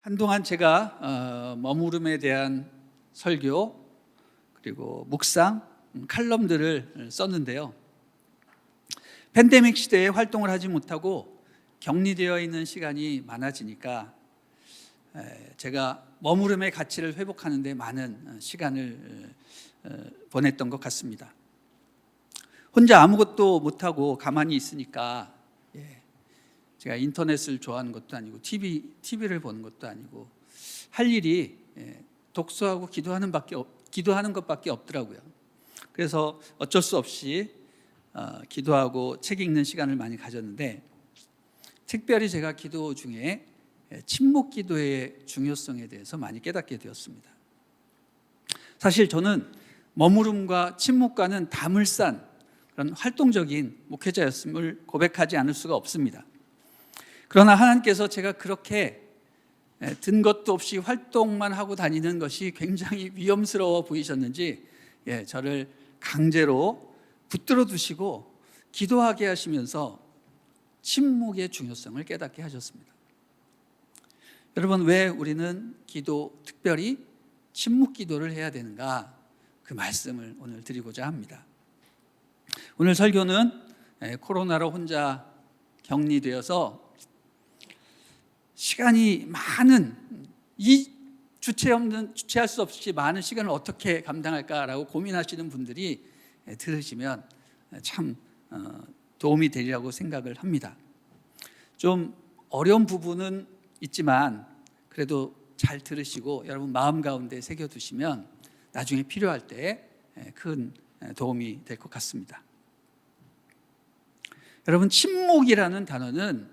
한동안 제가 머무름에 대한 설교 그리고 묵상, 칼럼들을 썼는데요. 팬데믹 시대에 활동을 하지 못하고 격리되어 있는 시간이 많아지니까 제가 머무름의 가치를 회복하는 데 많은 시간을 보냈던 것 같습니다. 혼자 아무것도 못하고 가만히 있으니까 제가 인터넷을 좋아하는 것도 아니고 TV를 보는 것도 아니고 할 일이 독서하고 기도하는 것밖에 없더라고요. 그래서 어쩔 수 없이 기도하고 책 읽는 시간을 많이 가졌는데, 특별히 제가 기도 중에 침묵 기도의 중요성에 대해서 많이 깨닫게 되었습니다. 사실 저는 머무름과 침묵과는 다물산 그런 활동적인 목회자였음을 고백하지 않을 수가 없습니다. 그러나 하나님께서 제가 그렇게 든 것도 없이 활동만 하고 다니는 것이 굉장히 위험스러워 보이셨는지 저를 강제로 붙들어 두시고 기도하게 하시면서 침묵의 중요성을 깨닫게 하셨습니다. 여러분, 왜 우리는 특별히 침묵 기도를 해야 되는가? 그 말씀을 오늘 드리고자 합니다. 오늘 설교는 코로나로 혼자 격리되어서 시간이 많은, 주체할 수 없이 많은 시간을 어떻게 감당할까라고 고민하시는 분들이 들으시면 참 도움이 되리라고 생각을 합니다. 좀 어려운 부분은 있지만 그래도 잘 들으시고 여러분 마음 가운데 새겨두시면 나중에 필요할 때 큰 도움이 될 것 같습니다. 여러분, 침묵이라는 단어는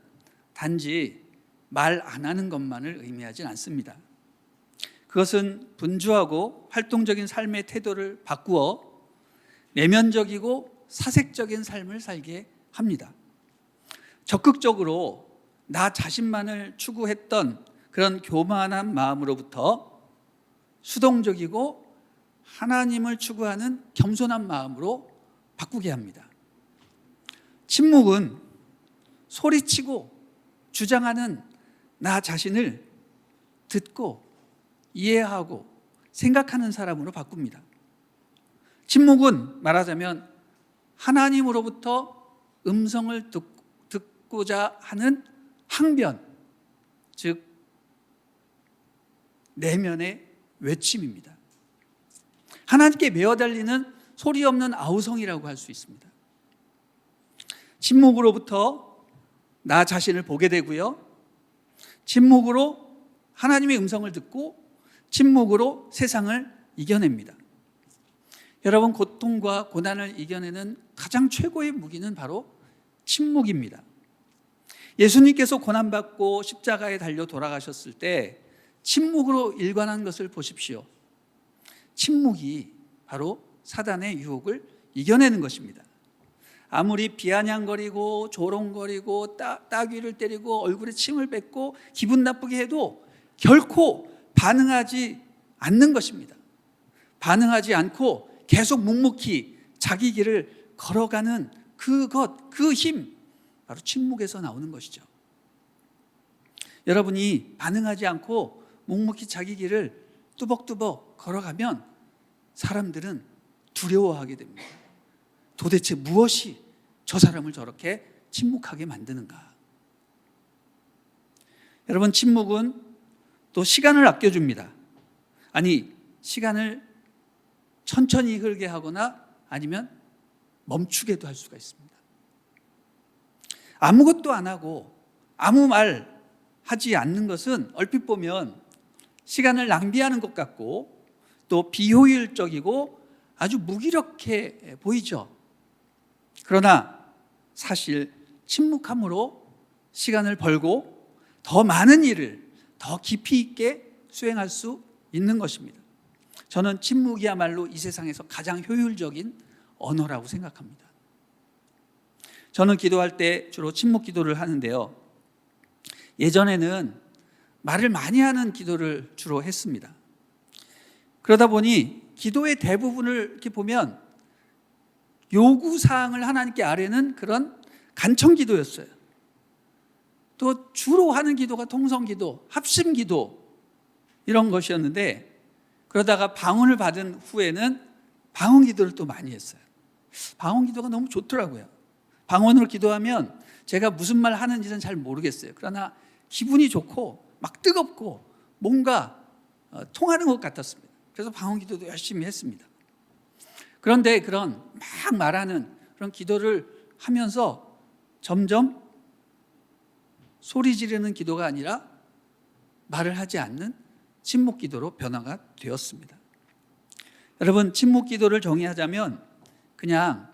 단지 말 안 하는 것만을 의미하진 않습니다. 그것은 분주하고 활동적인 삶의 태도를 바꾸어 내면적이고 사색적인 삶을 살게 합니다. 적극적으로 나 자신만을 추구했던 그런 교만한 마음으로부터 수동적이고 하나님을 추구하는 겸손한 마음으로 바꾸게 합니다. 침묵은 소리치고 주장하는 나 자신을 듣고 이해하고 생각하는 사람으로 바꿉니다. 침묵은 말하자면 하나님으로부터 음성을 듣고자 하는 항변, 즉 내면의 외침입니다. 하나님께 메어달리는 소리 없는 아우성이라고 할 수 있습니다. 침묵으로부터 나 자신을 보게 되고요, 침묵으로 하나님의 음성을 듣고 침묵으로 세상을 이겨냅니다. 여러분, 고통과 고난을 이겨내는 가장 최고의 무기는 바로 침묵입니다. 예수님께서 고난받고 십자가에 달려 돌아가셨을 때 침묵으로 일관한 것을 보십시오. 침묵이 바로 사단의 유혹을 이겨내는 것입니다. 아무리 비아냥거리고 조롱거리고 따귀를 때리고 얼굴에 침을 뱉고 기분 나쁘게 해도 결코 반응하지 않는 것입니다. 반응하지 않고 계속 묵묵히 자기 길을 걸어가는 그 힘, 바로 침묵에서 나오는 것이죠. 여러분이 반응하지 않고 묵묵히 자기 길을 뚜벅뚜벅 걸어가면 사람들은 두려워하게 됩니다. 도대체 무엇이 저 사람을 저렇게 침묵하게 만드는가? 여러분, 침묵은 또 시간을 아껴줍니다. 아니, 시간을 천천히 흐르게 하거나 아니면 멈추게도 할 수가 있습니다. 아무것도 안 하고 아무 말 하지 않는 것은 얼핏 보면 시간을 낭비하는 것 같고 또 비효율적이고 아주 무기력해 보이죠. 그러나 사실 침묵함으로 시간을 벌고 더 많은 일을 더 깊이 있게 수행할 수 있는 것입니다. 저는 침묵이야말로 이 세상에서 가장 효율적인 언어라고 생각합니다. 저는 기도할 때 주로 침묵 기도를 하는데요, 예전에는 말을 많이 하는 기도를 주로 했습니다. 그러다 보니 기도의 대부분을 이렇게 보면 요구사항을 하나님께 아뢰는 그런 간청 기도였어요. 또 주로 하는 기도가 통성기도, 합심기도 이런 것이었는데, 그러다가 방언을 받은 후에는 방언기도를 또 많이 했어요. 방언기도가 너무 좋더라고요. 방언으로 기도하면 제가 무슨 말 하는지는 잘 모르겠어요. 그러나 기분이 좋고 막 뜨겁고 뭔가 통하는 것 같았습니다. 그래서 방언기도도 열심히 했습니다. 그런데 그런 막 말하는 그런 기도를 하면서 점점 소리 지르는 기도가 아니라 말을 하지 않는 침묵 기도로 변화가 되었습니다. 여러분, 침묵 기도를 정의하자면 그냥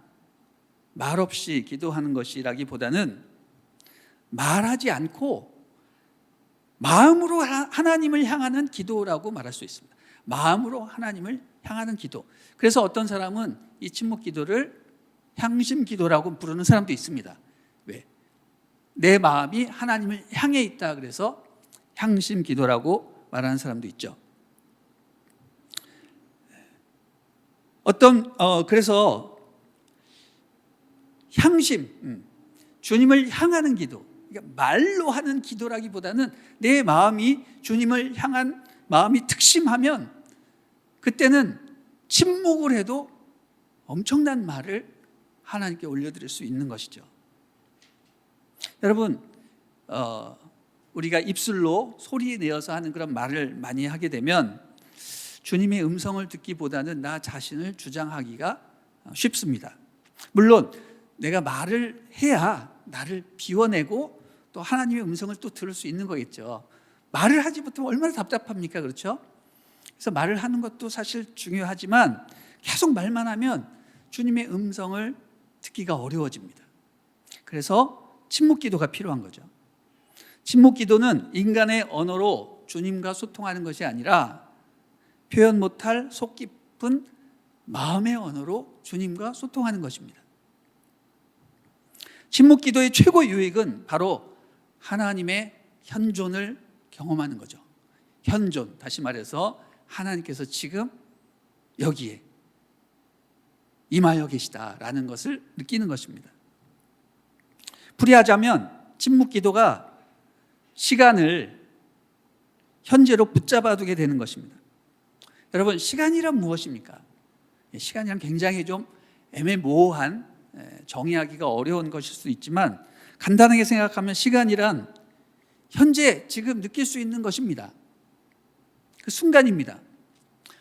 말없이 기도하는 것이라기보다는 말하지 않고 마음으로 하나님을 향하는 기도라고 말할 수 있습니다. 마음으로 하나님을 향하는 기도. 그래서 어떤 사람은 이 침묵 기도를 향심 기도라고 부르는 사람도 있습니다. 왜? 내 마음이 하나님을 향해 있다 그래서 향심 기도라고 말하는 사람도 있죠. 그래서 향심, 주님을 향하는 기도, 그러니까 말로 하는 기도라기보다는 내 마음이 주님을 향한 마음이 특심하면 그때는 침묵을 해도 엄청난 말을 하나님께 올려드릴 수 있는 것이죠. 여러분, 우리가 입술로 소리 내어서 하는 그런 말을 많이 하게 되면 주님의 음성을 듣기보다는 나 자신을 주장하기가 쉽습니다. 물론 내가 말을 해야 나를 비워내고 또 하나님의 음성을 또 들을 수 있는 거겠죠. 말을 하지 못하면 얼마나 답답합니까? 그렇죠? 그래서 말을 하는 것도 사실 중요하지만 계속 말만 하면 주님의 음성을 듣기가 어려워집니다. 그래서 침묵 기도가 필요한 거죠. 침묵 기도는 인간의 언어로 주님과 소통하는 것이 아니라 표현 못할 속 깊은 마음의 언어로 주님과 소통하는 것입니다. 침묵 기도의 최고 유익은 바로 하나님의 현존을 경험하는 거죠. 현존, 다시 말해서 하나님께서 지금 여기에 임하여 계시다라는 것을 느끼는 것입니다. 풀이하자면 침묵 기도가 시간을 현재로 붙잡아 두게 되는 것입니다. 여러분, 시간이란 무엇입니까? 시간이란 굉장히 좀 애매모호한, 정의하기가 어려운 것일 수 있지만 간단하게 생각하면 시간이란 현재 지금 느낄 수 있는 것입니다. 그 순간입니다.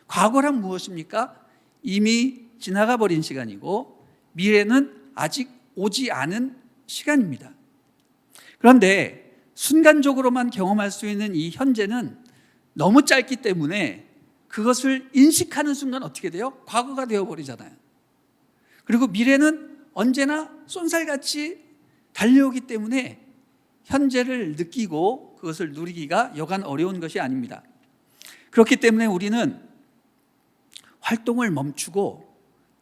과거란 무엇입니까? 이미 지나가 버린 시간이고 미래는 아직 오지 않은 시간입니다. 그런데 순간적으로만 경험할 수 있는 이 현재는 너무 짧기 때문에 그것을 인식하는 순간 어떻게 돼요? 과거가 되어버리잖아요. 그리고 미래는 언제나 쏜살같이 달려오기 때문에 현재를 느끼고 그것을 누리기가 여간 어려운 것이 아닙니다. 그렇기 때문에 우리는 활동을 멈추고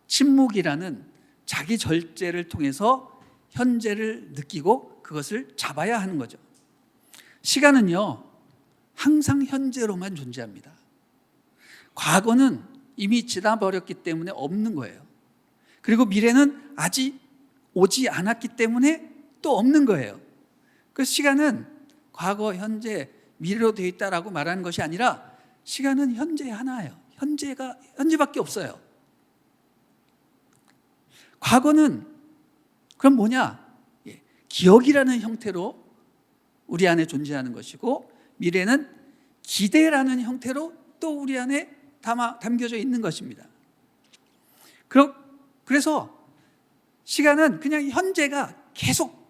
침묵이라는 자기 절제를 통해서 현재를 느끼고 그것을 잡아야 하는 거죠. 시간은요, 항상 현재로만 존재합니다. 과거는 이미 지나버렸기 때문에 없는 거예요. 그리고 미래는 아직 오지 않았기 때문에 또 없는 거예요. 그 시간은 과거, 현재, 미래로 되어 있다라고 말하는 것이 아니라 시간은 현재 하나예요. 현재밖에 없어요. 과거는 그럼 뭐냐? 기억이라는 형태로 우리 안에 존재하는 것이고 미래는 기대라는 형태로 또 우리 안에 담겨져 있는 것입니다. 그래서 시간은 그냥 현재가 계속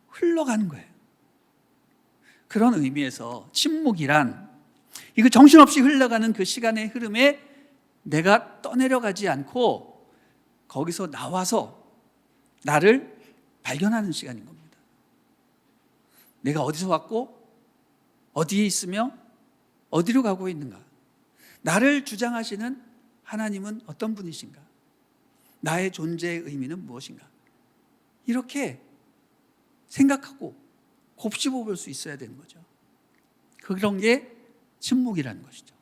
흘러가는 거예요. 그런 의미에서 침묵이란 이거 정신없이 흘러가는 그 시간의 흐름에 내가 떠내려가지 않고 거기서 나와서 나를 발견하는 시간인 겁니다. 내가 어디서 왔고 어디에 있으며 어디로 가고 있는가? 나를 주장하시는 하나님은 어떤 분이신가? 나의 존재의 의미는 무엇인가? 이렇게 생각하고 곱씹어 볼 수 있어야 되는 거죠. 그런 게 침묵이라는 것이죠.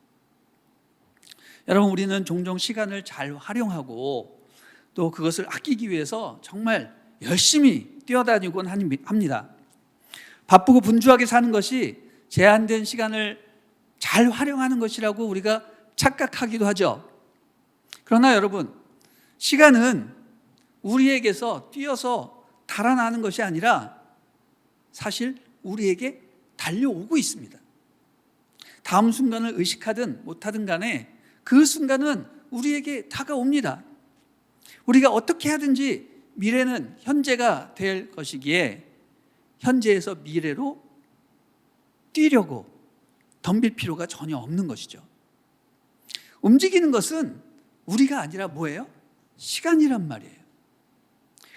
여러분, 우리는 종종 시간을 잘 활용하고 또 그것을 아끼기 위해서 정말 열심히 뛰어다니곤 합니다. 바쁘고 분주하게 사는 것이 제한된 시간을 잘 활용하는 것이라고 우리가 착각하기도 하죠. 그러나 여러분, 시간은 우리에게서 뛰어서 달아나는 것이 아니라 사실 우리에게 달려오고 있습니다. 다음 순간을 의식하든 못하든 간에 그 순간은 우리에게 다가옵니다. 우리가 어떻게 하든지 미래는 현재가 될 것이기에 현재에서 미래로 뛰려고 덤빌 필요가 전혀 없는 것이죠. 움직이는 것은 우리가 아니라 뭐예요? 시간이란 말이에요.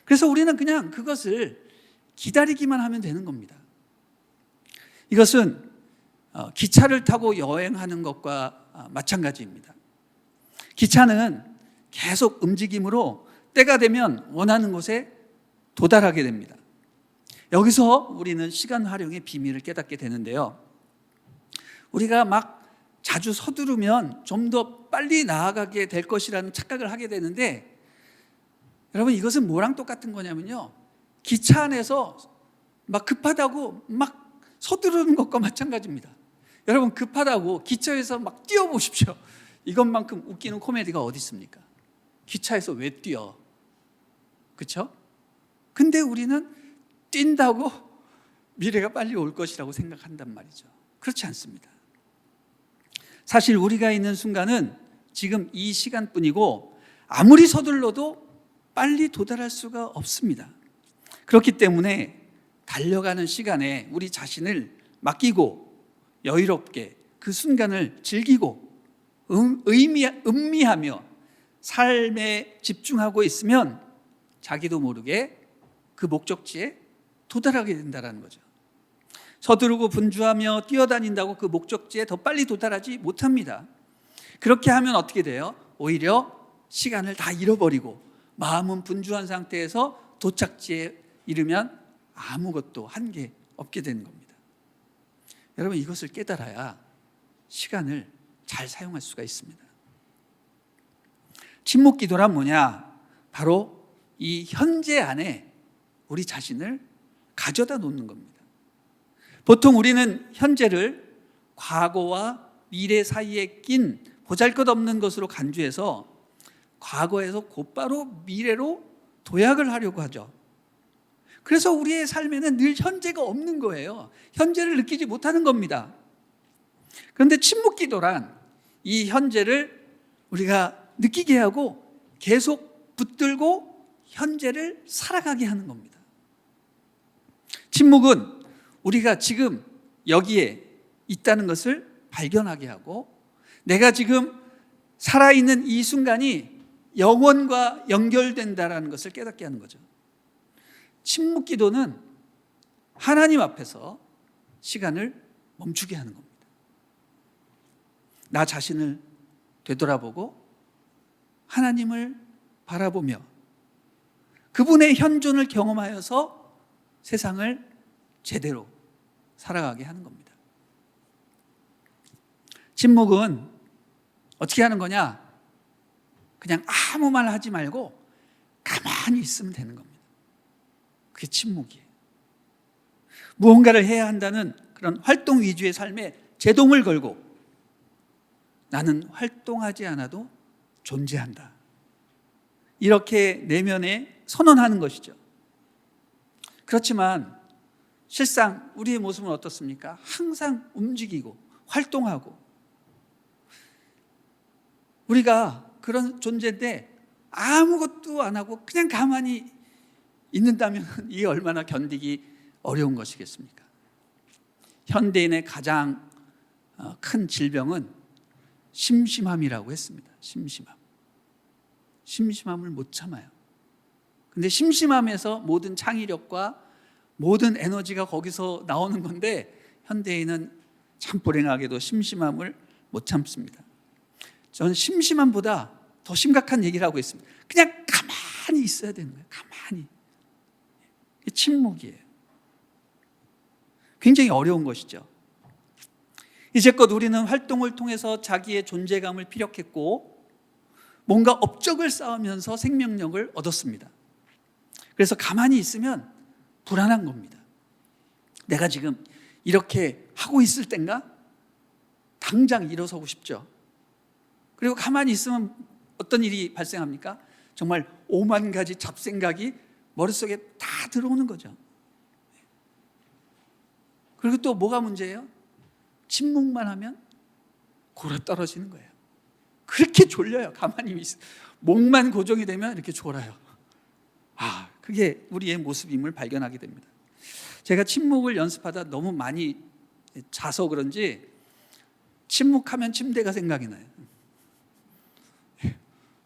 그래서 우리는 그냥 그것을 기다리기만 하면 되는 겁니다. 이것은 기차를 타고 여행하는 것과 마찬가지입니다. 기차는 계속 움직임으로 때가 되면 원하는 곳에 도달하게 됩니다. 여기서 우리는 시간 활용의 비밀을 깨닫게 되는데요. 우리가 막 자주 서두르면 좀 더 빨리 나아가게 될 것이라는 착각을 하게 되는데, 여러분, 이것은 뭐랑 똑같은 거냐면요, 기차 안에서 막 급하다고 막 서두르는 것과 마찬가지입니다. 여러분, 급하다고 기차에서 막 뛰어보십시오. 이것만큼 웃기는 코미디가 어디 있습니까? 기차에서 왜 뛰어? 그렇죠? 근데 우리는 뛴다고 미래가 빨리 올 것이라고 생각한단 말이죠. 그렇지 않습니다. 사실 우리가 있는 순간은 지금 이 시간뿐이고 아무리 서둘러도 빨리 도달할 수가 없습니다. 그렇기 때문에 달려가는 시간에 우리 자신을 맡기고 여유롭게 그 순간을 즐기고 음미하며 삶에 집중하고 있으면 자기도 모르게 그 목적지에 도달하게 된다는 거죠. 서두르고 분주하며 뛰어다닌다고 그 목적지에 더 빨리 도달하지 못합니다. 그렇게 하면 어떻게 돼요? 오히려 시간을 다 잃어버리고 마음은 분주한 상태에서 도착지에 이르면 아무것도 한 게 없게 되는 겁니다. 여러분, 이것을 깨달아야 시간을 잘 사용할 수가 있습니다. 침묵 기도란 뭐냐? 바로 이 현재 안에 우리 자신을 가져다 놓는 겁니다. 보통 우리는 현재를 과거와 미래 사이에 낀 보잘것없는 것으로 간주해서 과거에서 곧바로 미래로 도약을 하려고 하죠. 그래서 우리의 삶에는 늘 현재가 없는 거예요. 현재를 느끼지 못하는 겁니다. 그런데 침묵 기도란 이 현재를 우리가 느끼게 하고 계속 붙들고 현재를 살아가게 하는 겁니다. 침묵은 우리가 지금 여기에 있다는 것을 발견하게 하고 내가 지금 살아있는 이 순간이 영원과 연결된다는 것을 깨닫게 하는 거죠. 침묵 기도는 하나님 앞에서 시간을 멈추게 하는 겁니다. 나 자신을 되돌아보고 하나님을 바라보며 그분의 현존을 경험하여서 세상을 제대로 살아가게 하는 겁니다. 침묵은 어떻게 하는 거냐? 그냥 아무 말 하지 말고 가만히 있으면 되는 겁니다. 그게 침묵이에요. 무언가를 해야 한다는 그런 활동 위주의 삶에 제동을 걸고 나는 활동하지 않아도 존재한다. 이렇게 내면에 선언하는 것이죠. 그렇지만 실상 우리의 모습은 어떻습니까? 항상 움직이고 활동하고 우리가 그런 존재인데 아무것도 안 하고 그냥 가만히 있는다면 이게 얼마나 견디기 어려운 것이겠습니까? 현대인의 가장 큰 질병은 심심함이라고 했습니다. 심심함을 못 참아요. 근데 심심함에서 모든 창의력과 모든 에너지가 거기서 나오는 건데 현대인은 참 불행하게도 심심함을 못 참습니다. 저는 심심함보다 더 심각한 얘기를 하고 있습니다. 그냥 가만히 있어야 되는 거예요. 가만히. 침묵이에요. 굉장히 어려운 것이죠. 이제껏 우리는 활동을 통해서 자기의 존재감을 피력했고 뭔가 업적을 쌓으면서 생명력을 얻었습니다. 그래서 가만히 있으면 불안한 겁니다. 내가 지금 이렇게 하고 있을 땐가? 당장 일어서고 싶죠. 그리고 가만히 있으면 어떤 일이 발생합니까? 정말 5만 가지 잡생각이 머릿속에 다 들어오는 거죠. 그리고 또 뭐가 문제예요? 침묵만 하면 골아떨어지는 거예요. 그렇게 졸려요. 가만히 목만 고정이 되면 이렇게 졸아요. 그게 우리의 모습임을 발견하게 됩니다. 제가 침묵을 연습하다 너무 많이 자서 그런지 침묵하면 침대가 생각이 나요.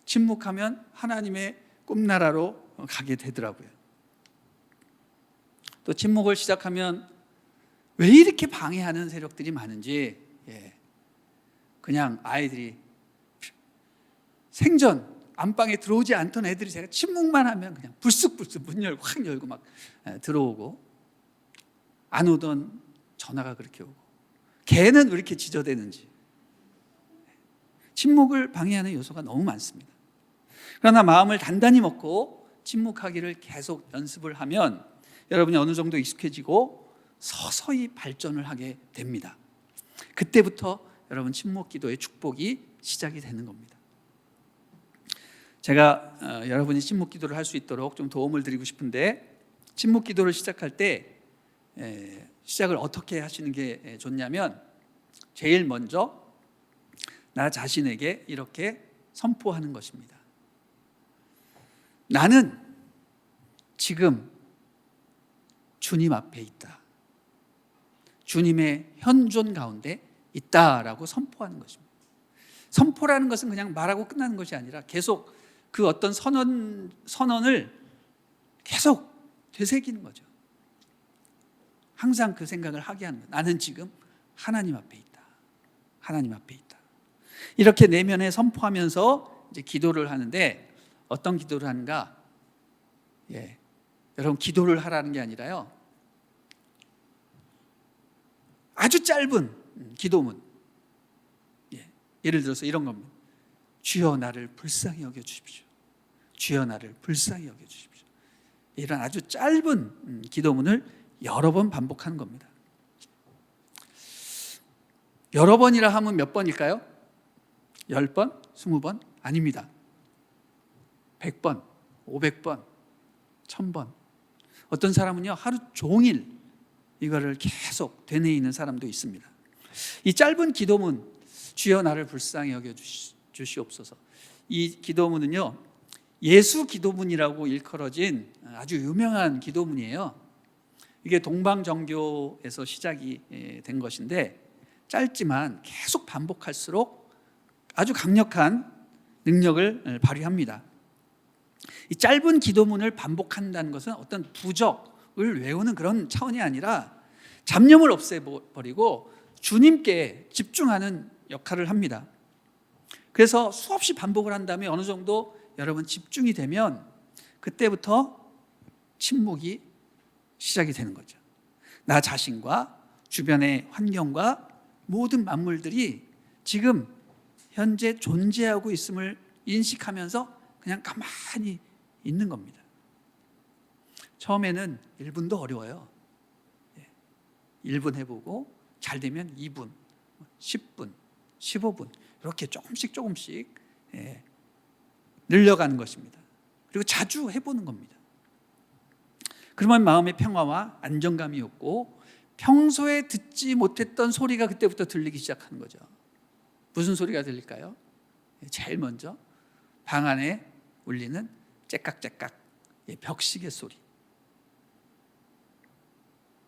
침묵하면 하나님의 꿈나라로 가게 되더라고요. 또 침묵을 시작하면 왜 이렇게 방해하는 세력들이 많은지, 그냥 아이들이 생전 안방에 들어오지 않던 애들이 제가 침묵만 하면 그냥 불쑥불쑥 문 열고 확 열고 막 들어오고, 안 오던 전화가 그렇게 오고, 개는 왜 이렇게 지저대는지. 침묵을 방해하는 요소가 너무 많습니다. 그러나 마음을 단단히 먹고 침묵하기를 계속 연습을 하면 여러분이 어느 정도 익숙해지고 서서히 발전을 하게 됩니다. 그때부터 여러분 침묵 기도의 축복이 시작이 되는 겁니다. 제가 여러분이 침묵 기도를 할 수 있도록 좀 도움을 드리고 싶은데, 침묵 기도를 시작할 때 시작을 어떻게 하시는 게 좋냐면, 제일 먼저 나 자신에게 이렇게 선포하는 것입니다. 나는 지금 주님 앞에 있다. 주님의 현존 가운데 있다라고 선포하는 것입니다. 선포라는 것은 그냥 말하고 끝나는 것이 아니라 계속 그 어떤 선언을 계속 되새기는 거죠. 항상 그 생각을 하게 하는 거예요. 나는 지금 하나님 앞에 있다. 하나님 앞에 있다. 이렇게 내면에 선포하면서 이제 기도를 하는데, 어떤 기도를 하는가? 여러분, 기도를 하라는 게 아니라요, 아주 짧은 기도문. 예를 들어서 이런 겁니다. 주여 나를 불쌍히 여겨 주십시오. 주여 나를 불쌍히 여겨 주십시오. 이런 아주 짧은 기도문을 여러 번 반복하는 겁니다. 여러 번이라 하면 몇 번일까요? 10번? 20번? 아닙니다. 100번, 500번, 1000번. 어떤 사람은요, 하루 종일 이거를 계속 되뇌이는 사람도 있습니다. 이 짧은 기도문, 주여 나를 불쌍히 여겨 주시옵소서. 이 기도문은요, 예수 기도문이라고 일컬어진 아주 유명한 기도문이에요. 이게 동방정교에서 시작이 된 것인데, 짧지만 계속 반복할수록 아주 강력한 능력을 발휘합니다. 이 짧은 기도문을 반복한다는 것은 어떤 부적을 외우는 그런 차원이 아니라 잡념을 없애버리고 주님께 집중하는 역할을 합니다. 그래서 수없이 반복을 한 다음에 어느 정도 여러분 집중이 되면 그때부터 침묵이 시작이 되는 거죠. 나 자신과 주변의 환경과 모든 만물들이 지금 현재 존재하고 있음을 인식하면서 그냥 가만히 있는 겁니다. 처음에는 1분도 어려워요. 1분 해보고 잘 되면 2분, 10분, 15분 이렇게 조금씩 늘려가는 것입니다. 그리고 자주 해보는 겁니다. 그러면 마음의 평화와 안정감이 없고 평소에 듣지 못했던 소리가 그때부터 들리기 시작하는 거죠. 무슨 소리가 들릴까요? 제일 먼저 방 안에 울리는 째깍째깍 벽시계 소리,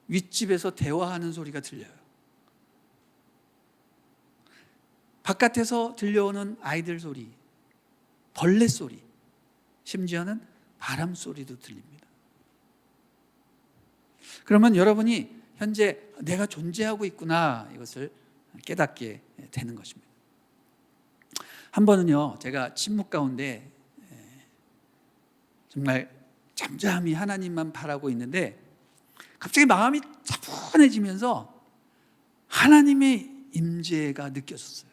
윗집에서 대화하는 소리가 들려요. 바깥에서 들려오는 아이들 소리, 벌레 소리, 심지어는 바람 소리도 들립니다. 그러면 여러분이 현재 내가 존재하고 있구나, 이것을 깨닫게 되는 것입니다. 한 번은요, 제가 침묵 가운데 정말 잠잠히 하나님만 바라고 있는데 갑자기 마음이 차분해지면서 하나님의 임재가 느껴졌어요.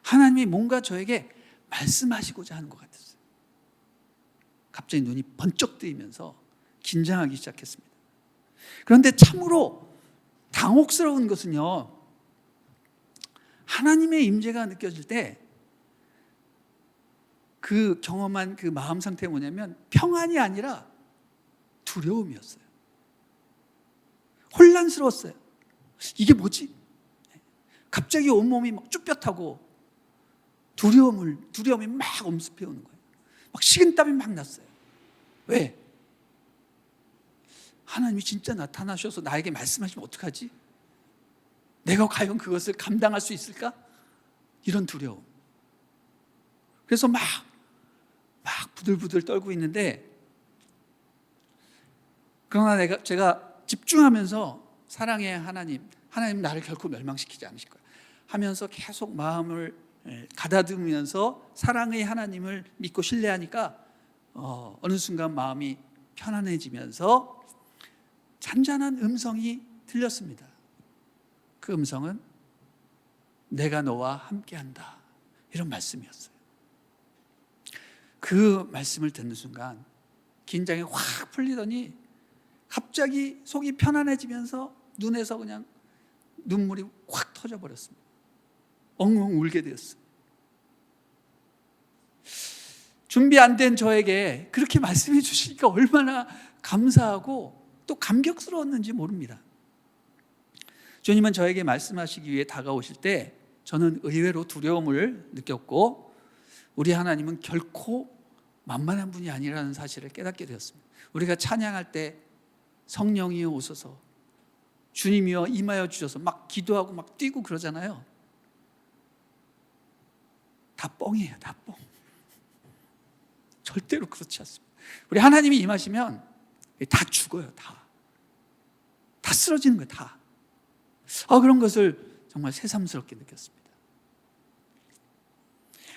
하나님이 뭔가 저에게 말씀하시고자 하는 것 같았어요. 갑자기 눈이 번쩍 뜨이면서 긴장하기 시작했습니다. 그런데 참으로 당혹스러운 것은요, 하나님의 임재가 느껴질 때 그 경험한 그 마음 상태가 뭐냐면 평안이 아니라 두려움이었어요. 혼란스러웠어요. 이게 뭐지? 갑자기 온몸이 막 쭈뼛하고 두려움이 막 엄습해 오는 거예요. 막 식은땀이 막 났어요. 왜? 하나님이 진짜 나타나셔서 나에게 말씀하시면 어떡하지? 내가 과연 그것을 감당할 수 있을까? 이런 두려움. 그래서 막 부들부들 떨고 있는데, 그러나 제가 집중하면서 사랑의 하나님 나를 결코 멸망시키지 않으실 거야 하면서 계속 마음을 가다듬으면서 사랑의 하나님을 믿고 신뢰하니까 어느 순간 마음이 편안해지면서 잔잔한 음성이 들렸습니다. 그 음성은 내가 너와 함께한다, 이런 말씀이었어요. 그 말씀을 듣는 순간 긴장이 확 풀리더니 갑자기 속이 편안해지면서 눈에서 그냥 눈물이 확 터져버렸습니다. 엉엉 울게 되었어요. 준비 안 된 저에게 그렇게 말씀해 주시니까 얼마나 감사하고 또 감격스러웠는지 모릅니다. 주님은 저에게 말씀하시기 위해 다가오실 때 저는 의외로 두려움을 느꼈고, 우리 하나님은 결코 만만한 분이 아니라는 사실을 깨닫게 되었습니다. 우리가 찬양할 때 성령이여 오소서, 주님이여 임하여 주셔서 막 기도하고 막 뛰고 그러잖아요. 다 뻥이에요. 다 뻥. 절대로 그렇지 않습니다. 우리 하나님이 임하시면 다 죽어요. 다 쓰러지는 거예요. 다. 그런 것을 정말 새삼스럽게 느꼈습니다.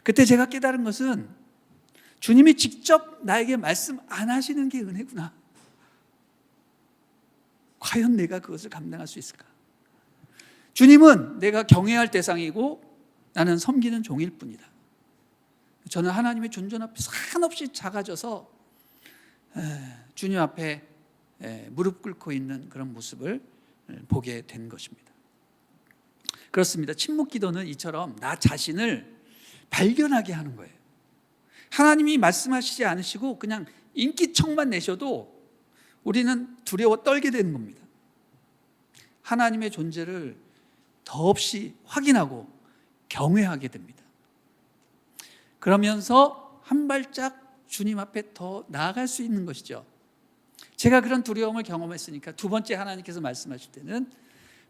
그때 제가 깨달은 것은 주님이 직접 나에게 말씀 안 하시는 게 은혜구나. 과연 내가 그것을 감당할 수 있을까? 주님은 내가 경외할 대상이고 나는 섬기는 종일 뿐이다. 저는 하나님의 존전 앞에 한없이 작아져서 주님 앞에 무릎 꿇고 있는 그런 모습을 보게 된 것입니다. 그렇습니다. 침묵 기도는 이처럼 나 자신을 발견하게 하는 거예요. 하나님이 말씀하시지 않으시고 그냥 인기척만 내셔도 우리는 두려워 떨게 되는 겁니다. 하나님의 존재를 더없이 확인하고 경외하게 됩니다. 그러면서 한 발짝 주님 앞에 더 나아갈 수 있는 것이죠. 제가 그런 두려움을 경험했으니까 두 번째 하나님께서 말씀하실 때는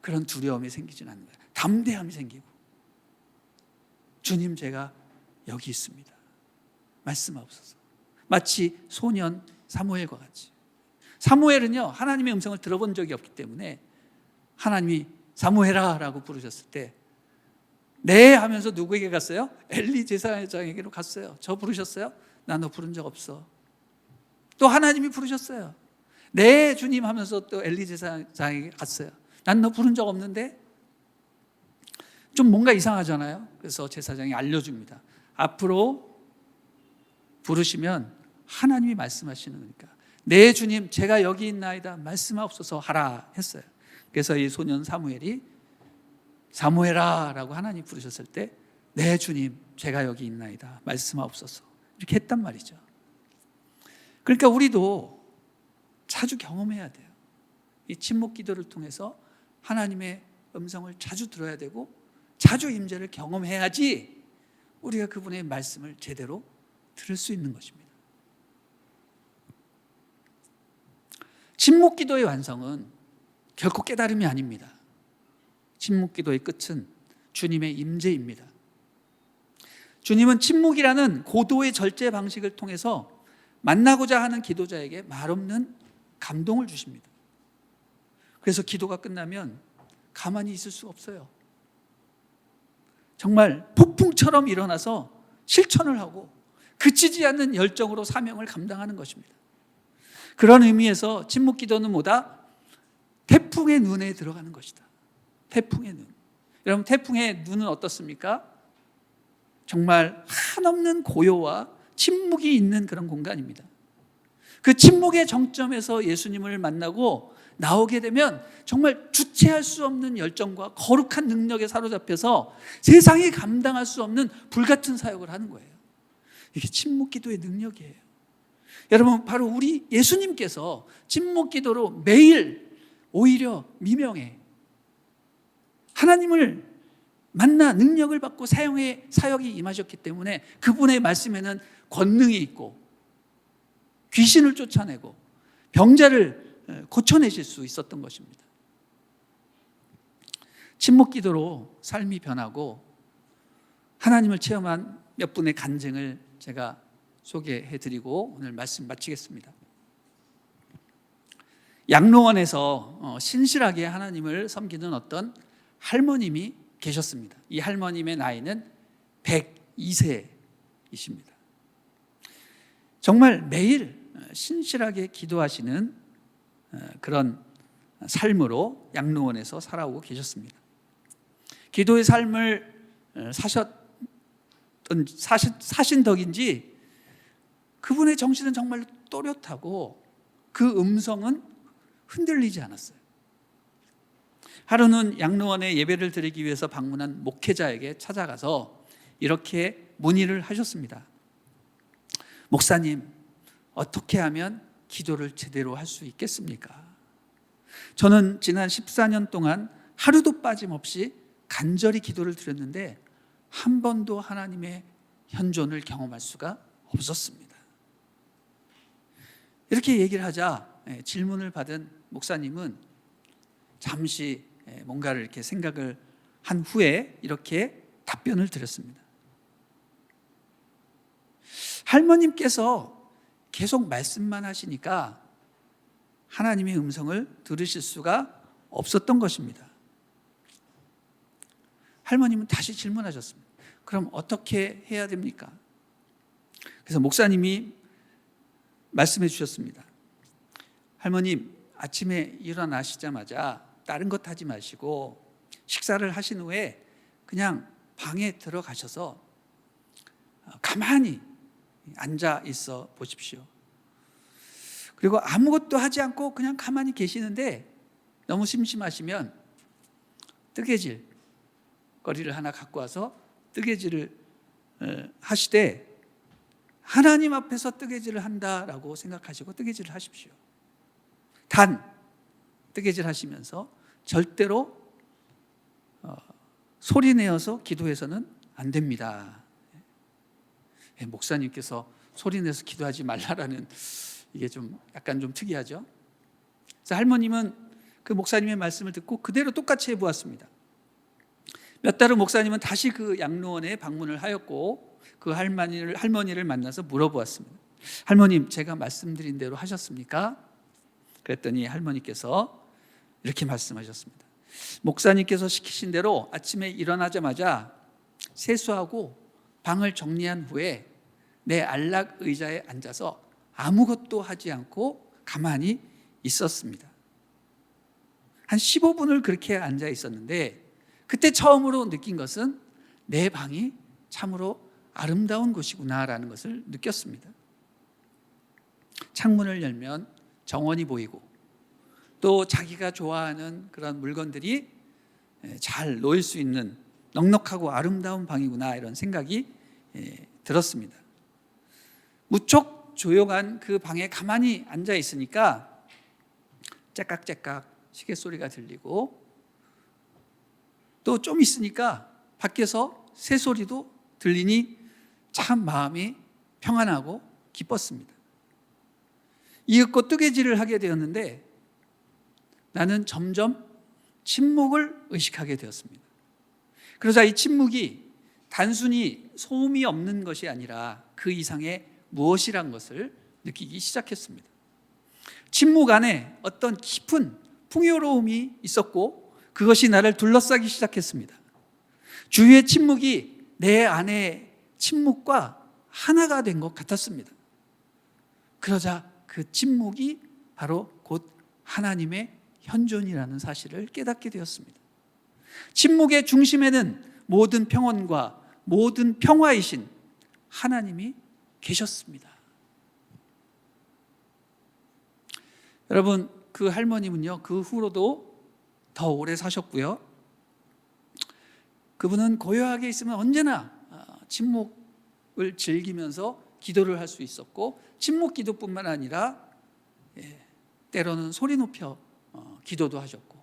그런 두려움이 생기진 않는 거예요. 담대함이 생기고, 주님 제가 여기 있습니다, 말씀하옵소서. 마치 소년 사무엘과 같이. 사무엘은요, 하나님의 음성을 들어본 적이 없기 때문에 하나님이 사무엘아 라고 부르셨을 때 네 하면서 누구에게 갔어요? 엘리 제사장에게로 갔어요. 저 부르셨어요? 나 너 부른 적 없어. 또 하나님이 부르셨어요. 네 주님 하면서 또 엘리 제사장에게 갔어요. 난 너 부른 적 없는데? 좀 뭔가 이상하잖아요. 그래서 제사장이 알려줍니다. 앞으로 부르시면 하나님이 말씀하시는 거니까 네 주님 제가 여기 있나이다 말씀하옵소서 하라 했어요. 그래서 이 소년 사무엘이 사무엘아 라고 하나님 부르셨을 때 네 주님 제가 여기 있나이다 말씀하옵소서 이렇게 했단 말이죠. 그러니까 우리도 자주 경험해야 돼요. 이 침묵 기도를 통해서 하나님의 음성을 자주 들어야 되고 자주 임재를 경험해야지 우리가 그분의 말씀을 제대로 들을 수 있는 것입니다. 침묵 기도의 완성은 결코 깨달음이 아닙니다. 침묵 기도의 끝은 주님의 임재입니다. 주님은 침묵이라는 고도의 절제 방식을 통해서 만나고자 하는 기도자에게 말없는 감동을 주십니다. 그래서 기도가 끝나면 가만히 있을 수 없어요. 정말 폭풍처럼 일어나서 실천을 하고 그치지 않는 열정으로 사명을 감당하는 것입니다. 그런 의미에서 침묵 기도는 뭐다? 태풍의 눈에 들어가는 것이다. 태풍의 눈. 여러분, 태풍의 눈은 어떻습니까? 정말 한없는 고요와 침묵이 있는 그런 공간입니다. 그 침묵의 정점에서 예수님을 만나고 나오게 되면 정말 주체할 수 없는 열정과 거룩한 능력에 사로잡혀서 세상이 감당할 수 없는 불같은 사역을 하는 거예요. 이게 침묵 기도의 능력이에요. 여러분, 바로 우리 예수님께서 침묵 기도로 매일 오히려 미명에 하나님을 만나 능력을 받고 사용의 사역이 임하셨기 때문에 그분의 말씀에는 권능이 있고 귀신을 쫓아내고 병자를 고쳐내실 수 있었던 것입니다. 침묵 기도로 삶이 변하고 하나님을 체험한 몇 분의 간증을 제가 소개해드리고 오늘 말씀 마치겠습니다. 양로원에서 신실하게 하나님을 섬기는 어떤 할머님이 계셨습니다. 이 할머님의 나이는 102세이십니다. 정말 매일 신실하게 기도하시는 그런 삶으로 양로원에서 살아오고 계셨습니다. 기도의 삶을 사신 덕인지 그분의 정신은 정말 또렷하고 그 음성은 흔들리지 않았어요. 하루는 양로원에 예배를 드리기 위해서 방문한 목회자에게 찾아가서 이렇게 문의를 하셨습니다. 목사님, 어떻게 하면 기도를 제대로 할 수 있겠습니까? 저는 지난 14년 동안 하루도 빠짐없이 간절히 기도를 드렸는데 한 번도 하나님의 현존을 경험할 수가 없었습니다. 이렇게 얘기를 하자 질문을 받은 목사님은 잠시 뭔가를 이렇게 생각을 한 후에 이렇게 답변을 드렸습니다. 할머님께서 계속 말씀만 하시니까 하나님의 음성을 들으실 수가 없었던 것입니다. 할머님은 다시 질문하셨습니다. 그럼 어떻게 해야 됩니까? 그래서 목사님이 말씀해 주셨습니다. 할머님, 아침에 일어나시자마자 다른 것 하지 마시고 식사를 하신 후에 그냥 방에 들어가셔서 가만히 앉아 있어 보십시오. 그리고 아무것도 하지 않고 그냥 가만히 계시는데 너무 심심하시면 뜨개질 거리를 하나 갖고 와서 뜨개질을 하시되 하나님 앞에서 뜨개질을 한다라고 생각하시고 뜨개질을 하십시오. 단 뜨개질 하시면서 절대로 소리 내어서 기도해서는 안 됩니다. 목사님께서 소리 내서 기도하지 말라라는 이게 좀 약간 좀 특이하죠. 그래서 할머님은 그 목사님의 말씀을 듣고 그대로 똑같이 해보았습니다. 몇 달 후 목사님은 다시 그 양로원에 방문을 하였고 그 할머니를 만나서 물어보았습니다. 할머님, 제가 말씀드린 대로 하셨습니까? 그랬더니 할머니께서 이렇게 말씀하셨습니다. 목사님께서 시키신 대로 아침에 일어나자마자 세수하고 방을 정리한 후에 내 안락 의자에 앉아서 아무것도 하지 않고 가만히 있었습니다. 한 15분을 그렇게 앉아 있었는데 그때 처음으로 느낀 것은 내 방이 참으로 아름다운 곳이구나라는 것을 느꼈습니다. 창문을 열면 정원이 보이고 또 자기가 좋아하는 그런 물건들이 잘 놓일 수 있는 넉넉하고 아름다운 방이구나 이런 생각이 들었습니다. 무척 조용한 그 방에 가만히 앉아 있으니까 째깍째깍 시계 소리가 들리고 또 좀 있으니까 밖에서 새 소리도 들리니 참 마음이 평안하고 기뻤습니다. 이윽고 뜨개질을 하게 되었는데 나는 점점 침묵을 의식하게 되었습니다. 그러자 이 침묵이 단순히 소음이 없는 것이 아니라 그 이상의 무엇이란 것을 느끼기 시작했습니다. 침묵 안에 어떤 깊은 풍요로움이 있었고 그것이 나를 둘러싸기 시작했습니다. 주위의 침묵이 내 안의 침묵과 하나가 된 것 같았습니다. 그러자 그 침묵이 바로 곧 하나님의 현존이라는 사실을 깨닫게 되었습니다. 침묵의 중심에는 모든 평온과 모든 평화이신 하나님이 계셨습니다. 여러분, 그 할머님은요, 그 후로도 더 오래 사셨고요. 그분은 고요하게 있으면 언제나 침묵을 즐기면서 기도를 할 수 있었고, 침묵 기도뿐만 아니라 때로는 소리 높여 기도도 하셨고,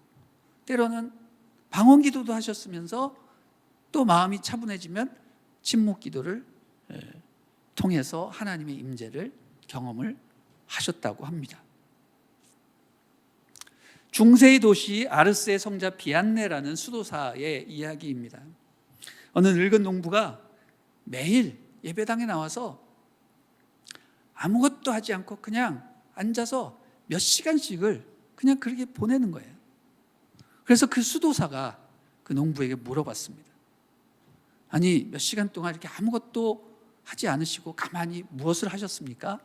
때로는 방언 기도도 하셨으면서 또 마음이 차분해지면 침묵 기도를 통해서 하나님의 임재를 경험을 하셨다고 합니다. 중세의 도시 아르스의 성자 비안네라는 수도사의 이야기입니다. 어느 늙은 농부가 매일 예배당에 나와서 아무것도 하지 않고 그냥 앉아서 몇 시간씩을 그냥 그렇게 보내는 거예요. 그래서 그 수도사가 그 농부에게 물어봤습니다. 아니, 몇 시간 동안 이렇게 아무것도 하지 않으시고 가만히 무엇을 하셨습니까?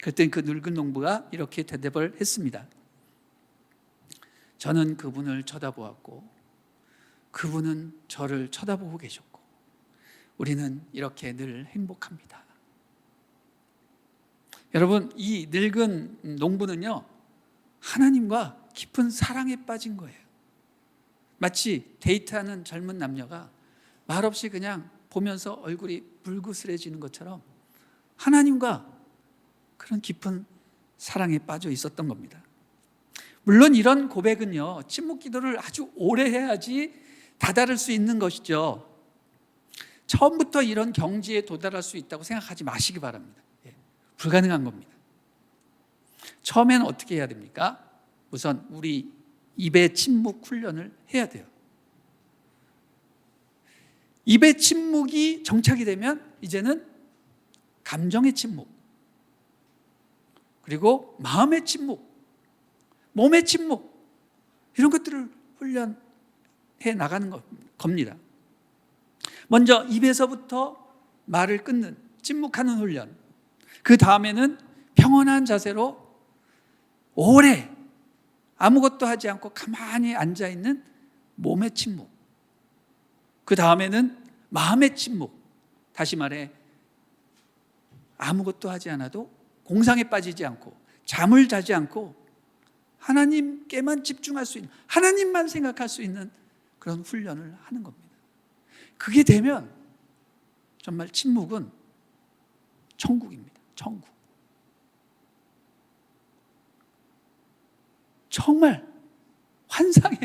그랬더니 그 늙은 농부가 이렇게 대답을 했습니다. 저는 그분을 쳐다보았고 그분은 저를 쳐다보고 계셨고 우리는 이렇게 늘 행복합니다. 여러분, 이 늙은 농부는요, 하나님과 깊은 사랑에 빠진 거예요. 마치 데이트하는 젊은 남녀가 말없이 그냥 보면서 얼굴이 불그스레지는 것처럼 하나님과 그런 깊은 사랑에 빠져 있었던 겁니다. 물론 이런 고백은요, 침묵 기도를 아주 오래 해야지 다다를 수 있는 것이죠. 처음부터 이런 경지에 도달할 수 있다고 생각하지 마시기 바랍니다. 불가능한 겁니다. 처음에는 어떻게 해야 됩니까? 우선 우리 입의 침묵 훈련을 해야 돼요. 입의 침묵이 정착이 되면 이제는 감정의 침묵, 그리고 마음의 침묵, 몸의 침묵, 이런 것들을 훈련해 나가는 겁니다. 먼저 입에서부터 말을 끊는, 침묵하는 훈련. 그 다음에는 평온한 자세로 오래 아무것도 하지 않고 가만히 앉아있는 몸의 침묵. 그 다음에는 마음의 침묵. 다시 말해 아무것도 하지 않아도 공상에 빠지지 않고 잠을 자지 않고 하나님께만 집중할 수 있는, 하나님만 생각할 수 있는 그런 훈련을 하는 겁니다. 그게 되면 정말 침묵은 천국입니다. 천국. 정말 환상의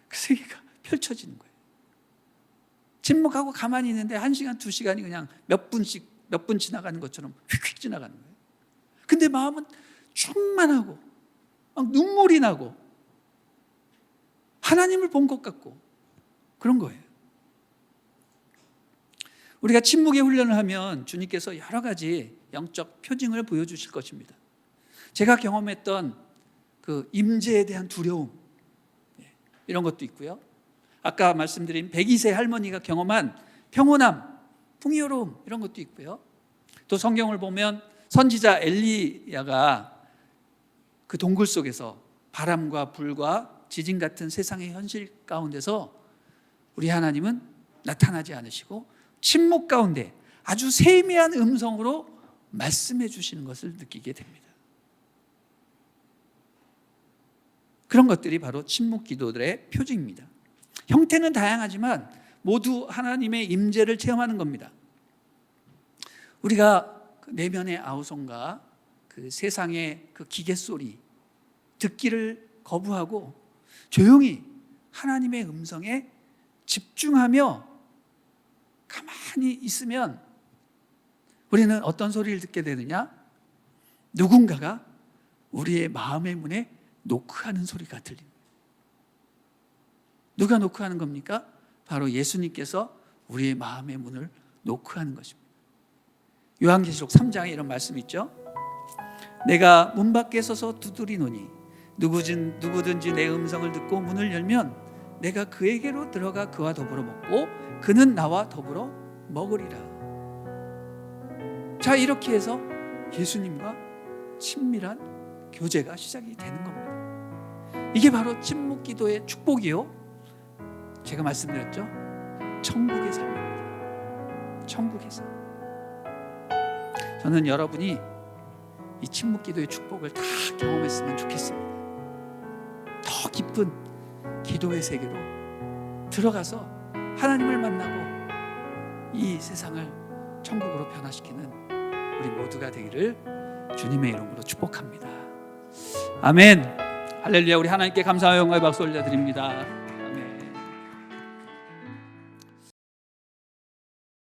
그 세계가 펼쳐지는 거예요. 침묵하고 가만히 있는데 1시간, 2시간이 그냥 몇 분 지나가는 것처럼 휙휙 지나가는 거예요. 근데 마음은 충만하고 막 눈물이 나고 하나님을 본 것 같고 그런 거예요. 우리가 침묵의 훈련을 하면 주님께서 여러 가지 영적 표징을 보여주실 것입니다. 제가 경험했던 그 임재에 대한 두려움, 이런 것도 있고요. 아까 말씀드린 102세 할머니가 경험한 평온함, 풍요로움, 이런 것도 있고요. 또 성경을 보면 선지자 엘리야가 그 동굴 속에서 바람과 불과 지진 같은 세상의 현실 가운데서 우리 하나님은 나타나지 않으시고 침묵 가운데 아주 세미한 음성으로 말씀해 주시는 것을 느끼게 됩니다. 그런 것들이 바로 침묵 기도들의 표징입니다. 형태는 다양하지만 모두 하나님의 임재를 체험하는 겁니다. 우리가 내면의 아우성과 그 세상의 그 기계 소리 듣기를 거부하고 조용히 하나님의 음성에 집중하며 가만히 있으면 우리는 어떤 소리를 듣게 되느냐? 누군가가 우리의 마음의 문에 노크하는 소리가 들립니다. 누가 노크하는 겁니까? 바로 예수님께서 우리의 마음의 문을 노크하는 것입니다. 요한계시록 3장에 이런 말씀이 있죠. 내가 문 밖에 서서 두드리노니 누구든지 내 음성을 듣고 문을 열면 내가 그에게로 들어가 그와 더불어 먹고 그는 나와 더불어 먹으리라. 자, 이렇게 해서 예수님과 친밀한 교제가 시작이 되는 겁니다. 이게 바로 침묵 기도의 축복이요, 제가 말씀드렸죠, 천국의 삶입니다. 천국의 삶. 저는 여러분이 이 침묵 기도의 축복을 다 경험했으면 좋겠습니다. 더 깊은 기도의 세계로 들어가서 하나님을 만나고 이 세상을 천국으로 변화시키는 우리 모두가 되기를 주님의 이름으로 축복합니다. 아멘. 할렐루야. 우리 하나님께 감사와 영광의 박수 올려드립니다.